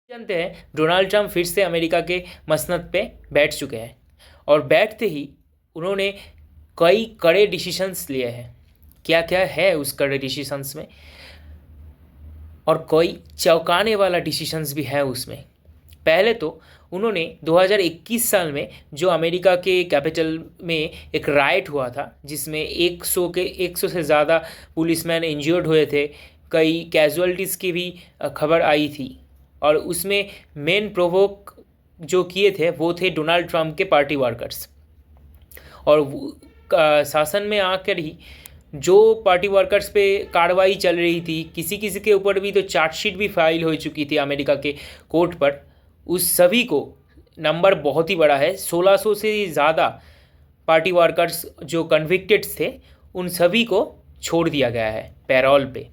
जानते हैं Donald Trump फिर से अमेरिका के मसनद पे बैठ चुके हैं और बैठते ही उन्होंने कई कड़े डिसीशंस लिए हैं। क्या क्या है उस कड़े डिसीशंस में, और कोई चौंकाने वाला डिसीशंस भी है उसमें। पहले तो उन्होंने 2021 साल में जो अमेरिका के कैपिटल में एक राइट हुआ था जिसमें 100 से ज़्यादा पुलिसमैन इंजर्ड हुए थे, कई कैजुअलिटीज़ की भी खबर आई थी, और उसमें मेन प्रोवोक जो किए थे वो थे डोनाल्ड ट्रंप के पार्टी वर्कर्स। और शासन में आकर ही जो पार्टी वर्कर्स पे कार्रवाई चल रही थी, किसी किसी के ऊपर भी तो चार्जशीट भी फाइल हो चुकी थी अमेरिका के कोर्ट पर, उस सभी को, नंबर बहुत ही बड़ा है, 1600 से ज़्यादा पार्टी वर्कर्स जो कन्विक्टेड्स थे उन सभी को छोड़ दिया गया है पैरोल पे,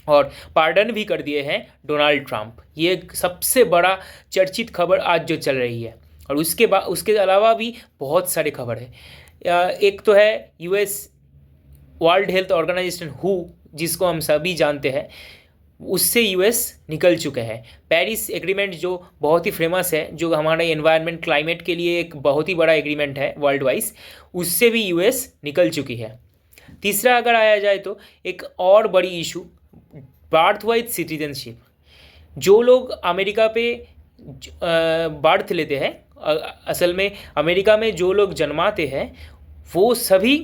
और पार्डन भी कर दिए हैं डोनाल्ड ट्रंप। ये सबसे बड़ा चर्चित खबर आज जो चल रही है। और उसके अलावा भी बहुत सारे खबर है। एक तो है यूएस वर्ल्ड हेल्थ ऑर्गेनाइजेशन हु, जिसको हम सभी जानते हैं, उससे यूएस निकल चुके हैं। पेरिस एग्रीमेंट जो बहुत ही फेमस है, जो हमारे एनवायरनमेंट क्लाइमेट के लिए एक बहुत ही बड़ा एग्रीमेंट है वर्ल्ड वाइज, उससे भी यूएस निकल चुकी है। तीसरा अगर आया जाए तो एक और बड़ी इशू, बर्थ वाइज सिटीजनशिप। जो लोग अमेरिका पे बर्थ लेते हैं, असल में अमेरिका में जो लोग जन्माते हैं वो सभी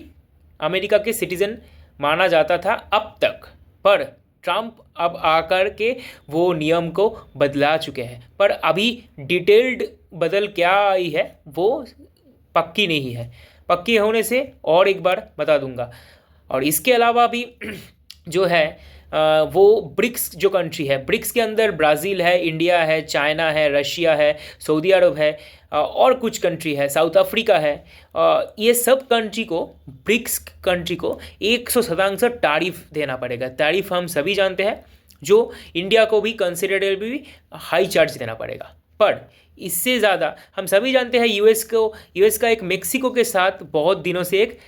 अमेरिका के सिटीज़न माना जाता था अब तक, पर ट्रंप अब आकर के वो नियम को बदला चुके हैं। पर अभी डिटेल्ड बदल क्या आई है वो पक्की नहीं है, पक्की होने से और एक बार बता दूंगा। और इसके अलावा भी जो है वो ब्रिक्स जो कंट्री है, ब्रिक्स के अंदर ब्राज़ील है, इंडिया है, चाइना है, रशिया है, सऊदी अरब है, और कुछ कंट्री है, साउथ अफ्रीका है। ये सब कंट्री को, ब्रिक्स कंट्री को 100% टैरिफ देना पड़ेगा। टैरिफ हम सभी जानते हैं, जो इंडिया को भी कंसिडरेबली हाई चार्ज देना पड़ेगा। पर इससे ज़्यादा हम सभी जानते हैं यूएस का एक मेक्सिको के साथ बहुत दिनों से एक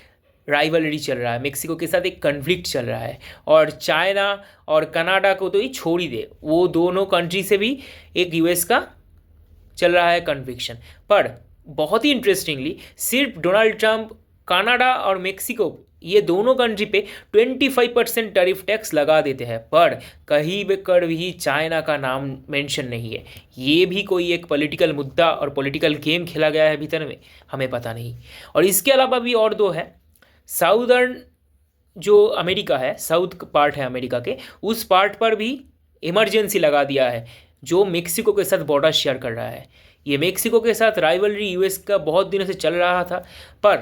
राइवलरी चल रहा है, मेक्सिको के साथ एक कन्फ्लिक्ट चल रहा है, और चाइना और कनाडा को तो ही छोड़ ही दे, वो दोनों कंट्री से भी एक यूएस का चल रहा है कन्विक्शन। पर बहुत ही इंटरेस्टिंगली सिर्फ डोनाल्ड ट्रंप कनाडा और मेक्सिको, ये दोनों कंट्री पे 25% टैरिफ टैक्स लगा देते हैं, पर कहीं पर भी चाइना का नाम मेंशन नहीं है। ये भी कोई एक पॉलिटिकल मुद्दा और पॉलिटिकल गेम खेला गया है भीतर में, हमें पता नहीं। और इसके अलावा भी और दो है, साउदर्न जो अमेरिका है, साउथ पार्ट है अमेरिका के, उस पार्ट पर भी इमरजेंसी लगा दिया है, जो मेक्सिको के साथ बॉर्डर शेयर कर रहा है। ये मेक्सिको के साथ राइवलरी यूएस का बहुत दिनों से चल रहा था, पर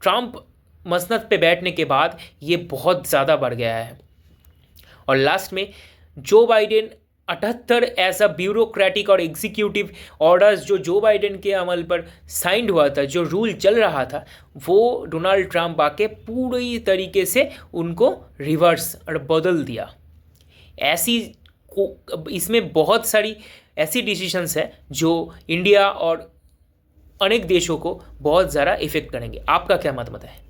ट्रंप मसनद पे बैठने के बाद ये बहुत ज़्यादा बढ़ गया है। और लास्ट में जो बाइडेन 78 ऐसा ब्यूरोक्रेटिक और एग्जीक्यूटिव ऑर्डर्स जो बाइडेन के अमल पर साइंड हुआ था, जो रूल चल रहा था, वो डोनाल्ड ट्रंप आके पूरी तरीके से उनको रिवर्स और बदल दिया। इसमें बहुत सारी ऐसी डिसीशंस है जो इंडिया और अनेक देशों को बहुत ज़्यादा इफेक्ट करेंगे। आपका क्या मत है?